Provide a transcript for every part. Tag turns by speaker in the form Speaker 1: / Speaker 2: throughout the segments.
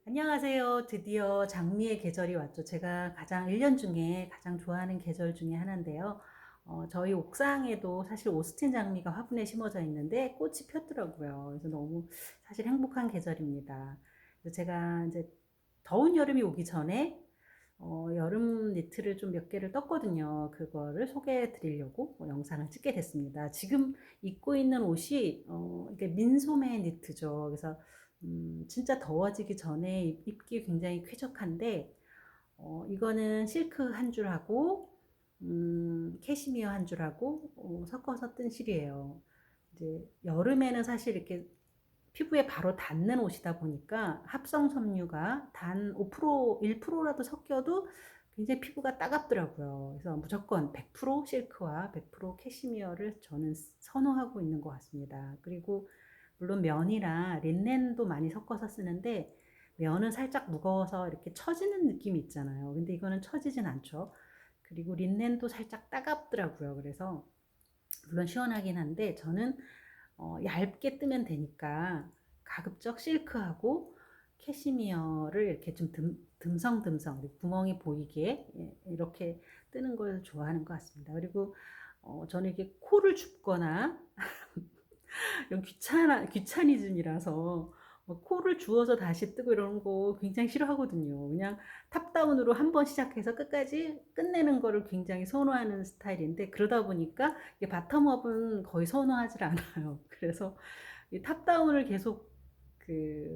Speaker 1: 안녕하세요. 드디어 장미의 계절이 왔죠. 제가 1년 중에 가장 좋아하는 계절 중에 하나인데요. 저희 옥상에도 사실 오스틴 장미가 화분에 심어져 있는데 꽃이 폈더라고요. 그래서 너무 사실 행복한 계절입니다. 그래서 제가 이제 더운 여름이 오기 전에 여름 니트를 좀 몇 개를 떴거든요. 그거를 소개해 드리려고 영상을 찍게 됐습니다. 지금 입고 있는 옷이 이게 민소매 니트죠. 그래서 진짜 더워지기 전에 입기 굉장히 쾌적한데 이거는 실크 한 줄하고 캐시미어 한 줄하고 섞어서 뜬 실이에요. 이제 여름에는 사실 이렇게 피부에 바로 닿는 옷이다 보니까 합성 섬유가 단 5% 1%라도 섞여도 굉장히 피부가 따갑더라고요. 그래서 무조건 100% 실크와 100% 캐시미어를 저는 선호하고 있는 것 같습니다. 그리고 물론 면이랑 린넨도 많이 섞어서 쓰는데 면은 살짝 무거워서 이렇게 처지는 느낌이 있잖아요. 근데 이거는 처지진 않죠. 그리고 린넨도 살짝 따갑더라고요. 그래서 물론 시원하긴 한데 저는 얇게 뜨면 되니까 가급적 실크하고 캐시미어를 이렇게 좀 듬성듬성 구멍이 보이게 이렇게 뜨는 걸 좋아하는 것 같습니다. 그리고 저는 이게 코를 줍거나 이런 귀차니즘이라서 뭐 코를 주워서 다시 뜨고 이런 거 굉장히 싫어하거든요. 그냥 탑다운으로 한번 시작해서 끝까지 끝내는 거를 굉장히 선호하는 스타일인데 그러다 보니까 바텀업은 거의 선호하지 않아요. 그래서 이 탑다운을 계속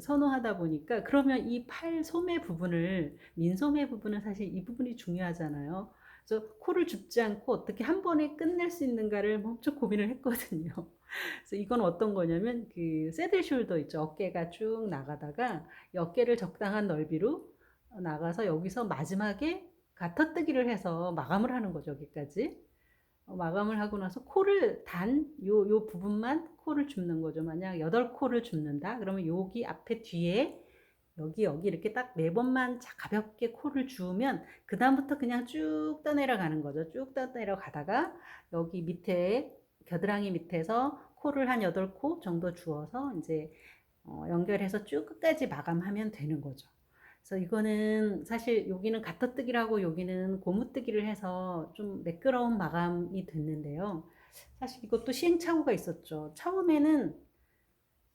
Speaker 1: 선호하다 보니까 그러면 이 팔 소매 부분을 민소매 부분은 사실 이 부분이 중요하잖아요. 그래서 코를 줍지 않고 어떻게 한 번에 끝낼 수 있는가를 엄청 고민을 했거든요. 그래서 이건 어떤 거냐면 새들 숄더 있죠. 어깨가 쭉 나가다가 이 어깨를 적당한 넓이로 나가서 여기서 마지막에 가터뜨기를 해서 마감을 하는 거죠. 여기까지. 마감을 하고 나서 코를 요 부분만 코를 줍는 거죠. 만약 8코를 줍는다. 그러면 여기 앞에 뒤에 여기 이렇게 딱 4번만 가볍게 코를 주우면 그 다음부터 그냥 쭉 떠내려가는 거죠. 쭉 떠내려가다가 여기 밑에 겨드랑이 밑에서 코를 한 8코 정도 주어서 이제 연결해서 쭉 끝까지 마감하면 되는 거죠. 그래서 이거는 사실 여기는 가터뜨기라고 여기는 고무뜨기를 해서 좀 매끄러운 마감이 됐는데요. 사실 이것도 시행착오가 있었죠. 처음에는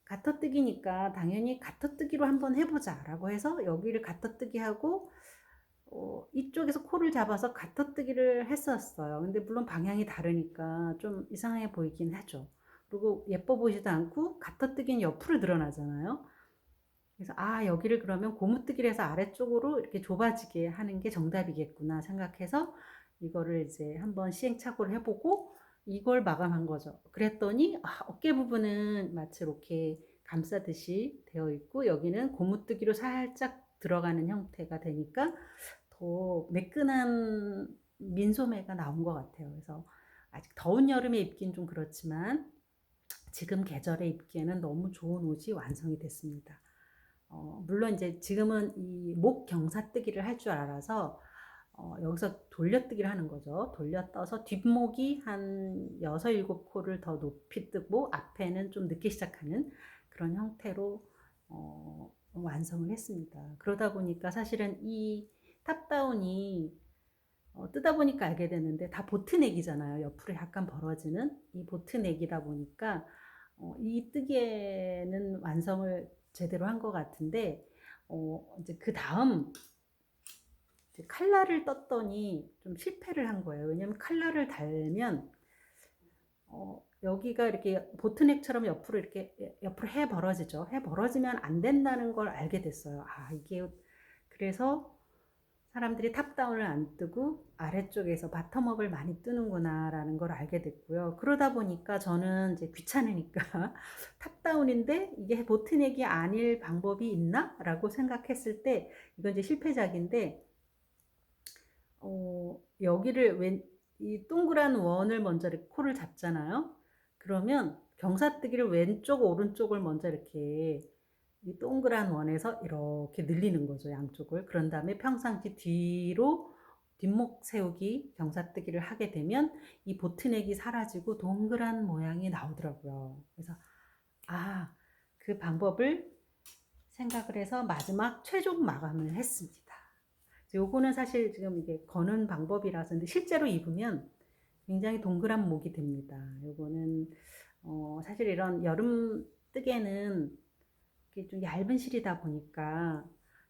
Speaker 1: 가터뜨기니까 당연히 가터뜨기로 한번 해보자 라고 해서 여기를 가터뜨기 하고 이쪽에서 코를 잡아서 가터뜨기를 했었어요. 근데 물론 방향이 다르니까 좀 이상해 보이긴 하죠. 그리고 예뻐 보이지도 않고 가터뜨기는 옆으로 늘어나잖아요. 그래서 여기를 그러면 고무뜨기를 해서 아래쪽으로 이렇게 좁아지게 하는 게 정답이겠구나 생각해서 이거를 이제 한번 시행착오를 해보고 이걸 마감한 거죠. 그랬더니 어깨 부분은 마치 이렇게 감싸듯이 되어 있고 여기는 고무뜨기로 살짝 들어가는 형태가 되니까 더 매끈한 민소매가 나온 것 같아요. 그래서 아직 더운 여름에 입긴 좀 그렇지만 지금 계절에 입기에는 너무 좋은 옷이 완성이 됐습니다. 물론 이제 지금은 이 목 경사뜨기를 할 줄 알아서 여기서 돌려뜨기를 하는 거죠. 돌려 떠서 뒷목이 한 6, 7코를 더 높이 뜨고 앞에는 좀 늦게 시작하는 그런 형태로 완성을 했습니다. 그러다 보니까 사실은 이 탑다운이 뜨다 보니까 알게 됐는데 다 보트넥이잖아요. 옆으로 약간 벌어지는 이 보트넥이다 보니까 이 뜨개는 완성을 제대로 한 것 같은데 이제 그 다음 칼라를 떴더니 좀 실패를 한 거예요. 왜냐면 칼라를 달면 여기가 이렇게 보트넥처럼 옆으로 이렇게 옆으로 해 벌어지죠. 해 벌어지면 안 된다는 걸 알게 됐어요. 이게 그래서 사람들이 탑다운을 안 뜨고 아래쪽에서 바텀업을 많이 뜨는구나 라는 걸 알게 됐고요. 그러다 보니까 저는 이제 귀찮으니까 탑다운인데 이게 보트넥이 아닐 방법이 있나? 라고 생각했을 때 이건 이제 실패작인데 여기를 이 동그란 원을 먼저 이렇게 코를 잡잖아요. 그러면 경사뜨기를 왼쪽 오른쪽을 먼저 이렇게 이 동그란 원에서 이렇게 늘리는 거죠. 양쪽을. 그런 다음에 평상시 뒤로 뒷목 세우기 경사뜨기를 하게 되면 이 보트넥이 사라지고 동그란 모양이 나오더라고요. 그래서 그 방법을 생각을 해서 마지막 최종 마감을 했습니다. 요거는 사실 지금 이게 거는 방법이라서 근데 실제로 입으면 굉장히 동그란 목이 됩니다. 요거는 사실 이런 여름 뜨개는 이렇게 좀 얇은 실이다 보니까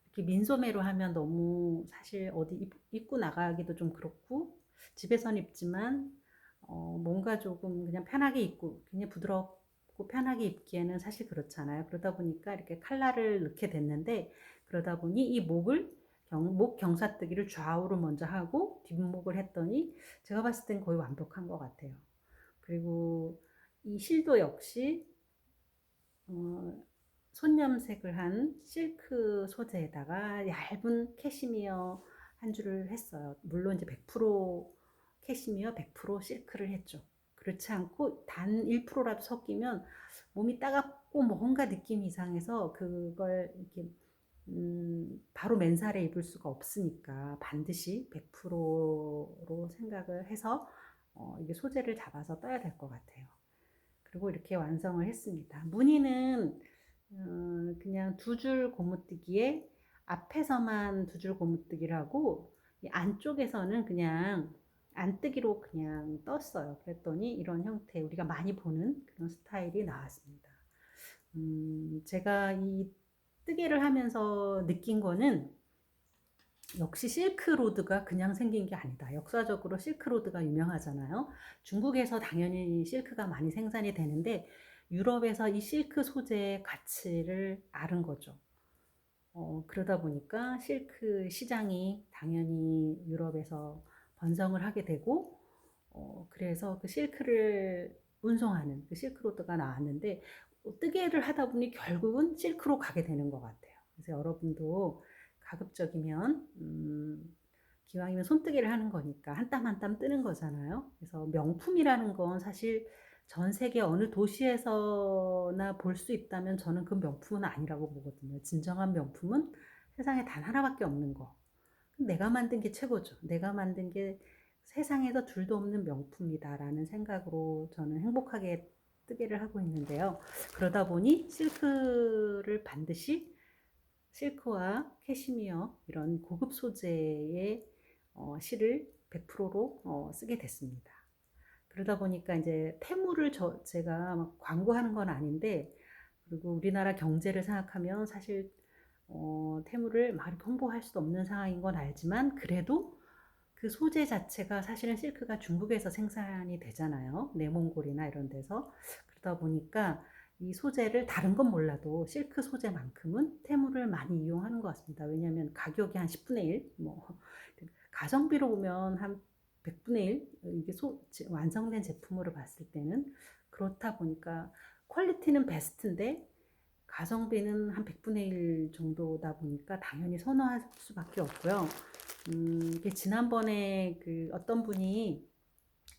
Speaker 1: 이렇게 민소매로 하면 너무 사실 어디 입고 나가기도 좀 그렇고 집에선 입지만 뭔가 조금 그냥 편하게 입고 그냥 부드럽고 편하게 입기에는 사실 그렇잖아요. 그러다 보니까 이렇게 칼라를 넣게 됐는데 그러다 보니 이 목 경사뜨기를 좌우로 먼저 하고 뒷목을 했더니 제가 봤을 땐 거의 완벽한 것 같아요. 그리고 이 실도 역시 손염색을 한 실크 소재에다가 얇은 캐시미어 한 줄을 했어요. 물론 이제 100% 캐시미어 100% 실크를 했죠. 그렇지 않고 단 1%라도 섞이면 몸이 따갑고 뭔가 느낌 이상해서 그걸 이렇게 바로 맨살에 입을 수가 없으니까 반드시 100%로 생각을 해서 이게 소재를 잡아서 떠야 될 것 같아요. 그리고 이렇게 완성을 했습니다. 무늬는 그냥 두 줄 고무뜨기에 앞에서만 두 줄 고무뜨기를 하고 이 안쪽에서는 그냥 안뜨기로 그냥 떴어요. 그랬더니 이런 형태 우리가 많이 보는 그런 스타일이 나왔습니다. 제가 이 뜨개를 하면서 느낀 거는 역시 실크로드가 그냥 생긴 게 아니다. 역사적으로 실크로드가 유명하잖아요. 중국에서 당연히 실크가 많이 생산이 되는데 유럽에서 이 실크 소재의 가치를 알은 거죠. 그러다 보니까 실크 시장이 당연히 유럽에서 번성을 하게 되고 그래서 그 실크를 운송하는 그 실크로드가 나왔는데 뜨개를 하다 보니 결국은 실크로 가게 되는 것 같아요. 그래서 여러분도 가급적이면 기왕이면 손뜨개를 하는 거니까 한 땀 한 땀 뜨는 거잖아요. 그래서 명품이라는 건 사실 전 세계 어느 도시에서나 볼 수 있다면 저는 그 명품은 아니라고 보거든요. 진정한 명품은 세상에 단 하나밖에 없는 거. 내가 만든 게 최고죠. 내가 만든 게 세상에서 둘도 없는 명품이다라는 생각으로 저는 행복하게 뜨개를 하고 있는데요. 그러다 보니 실크를 반드시 실크와 캐시미어 이런 고급 소재의 실을 100%로 쓰게 됐습니다. 그러다 보니까 이제 태무를 제가 막 광고하는 건 아닌데 그리고 우리나라 경제를 생각하면 사실 태무를 막 이렇게 홍보할 수도 없는 상황인 건 알지만 그래도 그 소재 자체가 사실은 실크가 중국에서 생산이 되잖아요. 내몽골이나 이런 데서. 그러다 보니까 이 소재를 다른 건 몰라도 실크 소재만큼은 테무를 많이 이용하는 것 같습니다. 왜냐하면 가격이 한 10분의 1, 뭐 가성비로 보면 한 100분의 1 이게 완성된 제품으로 봤을 때는 그렇다 보니까 퀄리티는 베스트인데 가성비는 한 100분의 1 정도다 보니까 당연히 선호할 수밖에 없고요. 지난번에 그 어떤 분이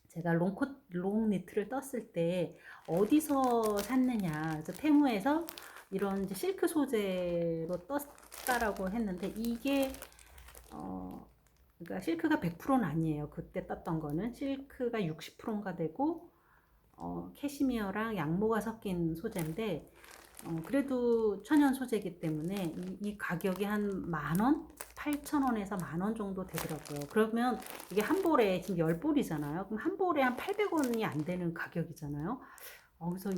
Speaker 1: 제가 롱 니트를 떴을 때 어디서 샀느냐. 그래서 테무에서 이런 이제 실크 소재로 떴다라고 했는데 이게 그러니까 실크가 100%는 아니에요. 그때 떴던 거는 실크가 60%인가 되고 캐시미어랑 양모가 섞인 소재인데 그래도 천연 소재이기 때문에 이 가격이 한 만원? 8,000원에서 만원 정도 되더라고요. 그러면 이게 한 볼에 지금 10볼이잖아요. 그럼 한 볼에 한 800원이 안 되는 가격이잖아요. 그래서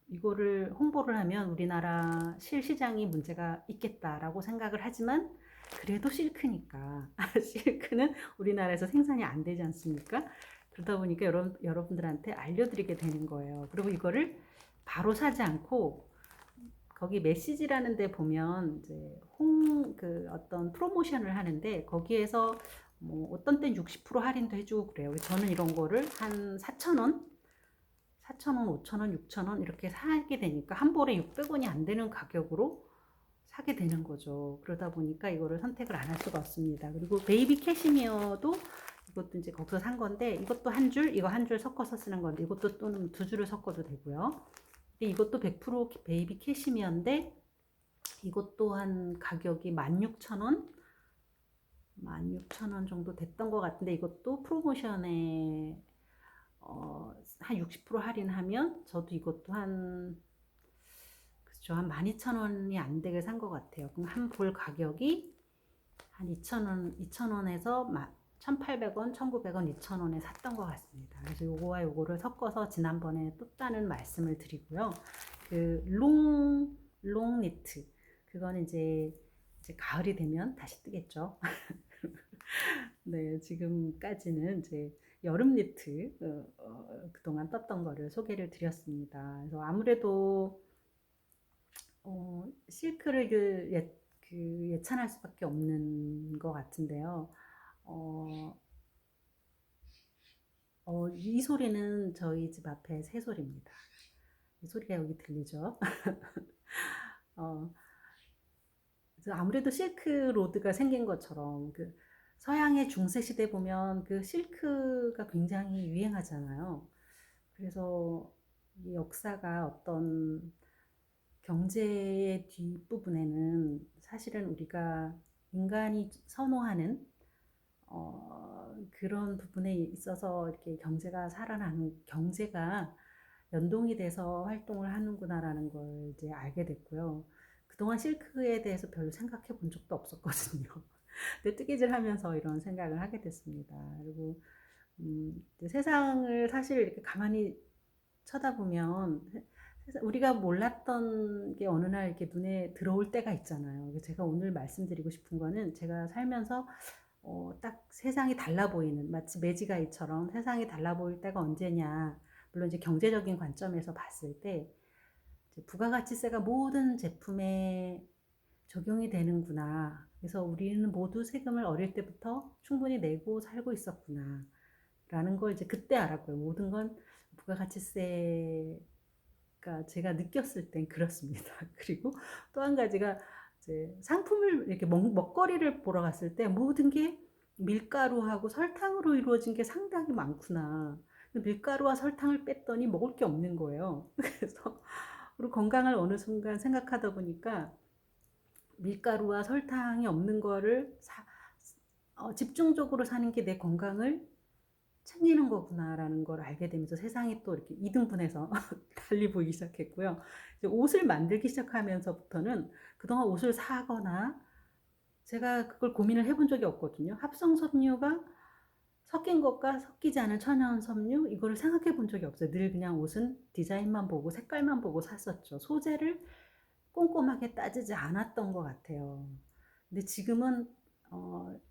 Speaker 1: 이거를 홍보를 하면 우리나라 실시장이 문제가 있겠다라고 생각을 하지만 그래도 실크니까 실크는 우리나라에서 생산이 안 되지 않습니까? 그러다 보니까 여러분들한테 알려드리게 되는 거예요. 그리고 이거를 바로 사지 않고 거기 메시지라는 데 보면 이제 그 어떤 프로모션을 하는데 거기에서 뭐 어떤 땐 60% 할인도 해주고 그래요. 저는 이런 거를 한 4,000원, 5,000원, 6,000원 이렇게 사게 되니까 한 볼에 600원이 안 되는 가격으로 사게 되는 거죠. 그러다 보니까 이거를 선택을 안 할 수가 없습니다. 그리고 베이비 캐시미어도 이것도 이제 거기서 산 건데 이것도 한 줄, 이거 한 줄 섞어서 쓰는 건데 이것도 또는 두 줄을 섞어도 되고요. 이것도 100% 베이비 캐시미어인데 이것도 한 가격이 16,000원? 16,000원 정도 됐던 것 같은데 이것도 프로모션에 한 60% 할인하면 저도 이것도 한 보시죠. 한 12,000원이 안 되게 산 것 같아요. 그럼 한 볼 가격이 한 2,000원, 2,000원에서 1,800원, 1,900원, 2,000원에 샀던 것 같습니다. 그래서 요거와 요거를 섞어서 지난번에 또 다는 말씀을 드리고요. 그 롱 니트. 그거는 이제 가을이 되면 다시 뜨겠죠. 네, 지금까지는 이제 여름 니트 그동안 떴던 거를 소개를 드렸습니다. 그래서 아무래도 실크를 예찬할 수밖에 없는 것 같은데요. 어, 이 소리는 저희 집 앞에 새소리입니다. 이 소리가 여기 들리죠? 어, 그래서 아무래도 실크 로드가 생긴 것처럼 그 서양의 중세 시대 보면 그 실크가 굉장히 유행하잖아요. 그래서 이 역사가 어떤 경제의 뒷부분에는 사실은 우리가 인간이 선호하는 그런 부분에 있어서 이렇게 경제가 살아나는 경제가 연동이 돼서 활동을 하는구나라는 걸 이제 알게 됐고요. 그동안 실크에 대해서 별로 생각해 본 적도 없었거든요. 근데 뜨개질하면서 이런 생각을 하게 됐습니다. 그리고 세상을 사실 이렇게 가만히 쳐다보면 우리가 몰랐던 게 어느 날 이렇게 눈에 들어올 때가 있잖아요. 제가 오늘 말씀드리고 싶은 거는 제가 살면서 딱 세상이 달라 보이는 마치 매지가이처럼 세상이 달라 보일 때가 언제냐. 물론 이제 경제적인 관점에서 봤을 때 부가가치세가 모든 제품에 적용이 되는구나. 그래서 우리는 모두 세금을 어릴 때부터 충분히 내고 살고 있었구나. 라는 걸 이제 그때 알았고요. 모든 건 부가가치세가 제가 느꼈을 땐 그렇습니다. 그리고 또 한 가지가 이제 상품을 이렇게 먹거리를 보러 갔을 때 모든 게 밀가루하고 설탕으로 이루어진 게 상당히 많구나. 밀가루와 설탕을 뺐더니 먹을 게 없는 거예요. 그래서 그리고 건강을 어느 순간 생각하다 보니까 밀가루와 설탕이 없는 거를 집중적으로 사는 게 내 건강을 챙기는 거구나라는 걸 알게 되면서 세상이 또 이렇게 이등분해서 달리 보이기 시작했고요. 이제 옷을 만들기 시작하면서부터는 그동안 옷을 사거나 제가 그걸 고민을 해본 적이 없거든요. 합성 섬유가 섞인 것과 섞이지 않은 천연 섬유 이거를 생각해 본 적이 없어요. 늘 그냥 옷은 디자인만 보고 색깔만 보고 샀었죠. 소재를 꼼꼼하게 따지지 않았던 것 같아요. 근데 지금은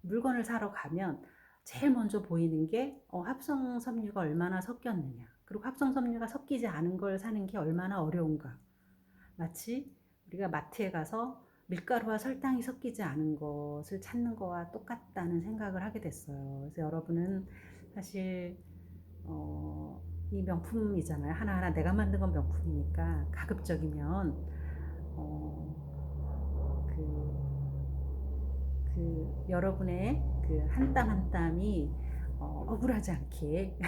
Speaker 1: 물건을 사러 가면 제일 먼저 보이는 게 합성 섬유가 얼마나 섞였느냐, 그리고 합성 섬유가 섞이지 않은 걸 사는 게 얼마나 어려운가. 마치 우리가 마트에 가서 밀가루와 설탕이 섞이지 않은 것을 찾는 거와 똑같다는 생각을 하게 됐어요. 그래서 여러분은 사실 이 명품이잖아요. 하나하나 내가 만든 건 명품이니까 가급적이면 여러분의 그 한 땀 한 땀이 억울하지 않게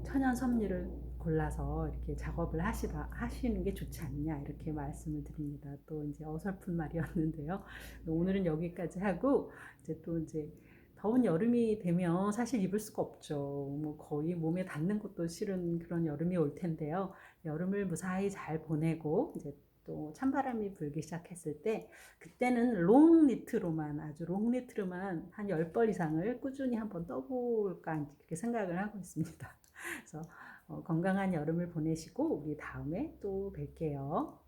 Speaker 1: 천연 섬유를 골라서 이렇게 작업을 하시는 게 좋지 않냐 이렇게 말씀을 드립니다. 또 이제 어설픈 말이었는데요. 오늘은 여기까지 하고 이제 더운 여름이 되면 사실 입을 수가 없죠. 뭐 거의 몸에 닿는 것도 싫은 그런 여름이 올 텐데요. 여름을 무사히 잘 보내고 이제 또 찬바람이 불기 시작했을 때 그때는 아주 롱 니트로만 한 10벌 이상을 꾸준히 한번 떠볼까 이렇게 생각을 하고 있습니다. 그래서 건강한 여름을 보내시고 우리 다음에 또 뵐게요.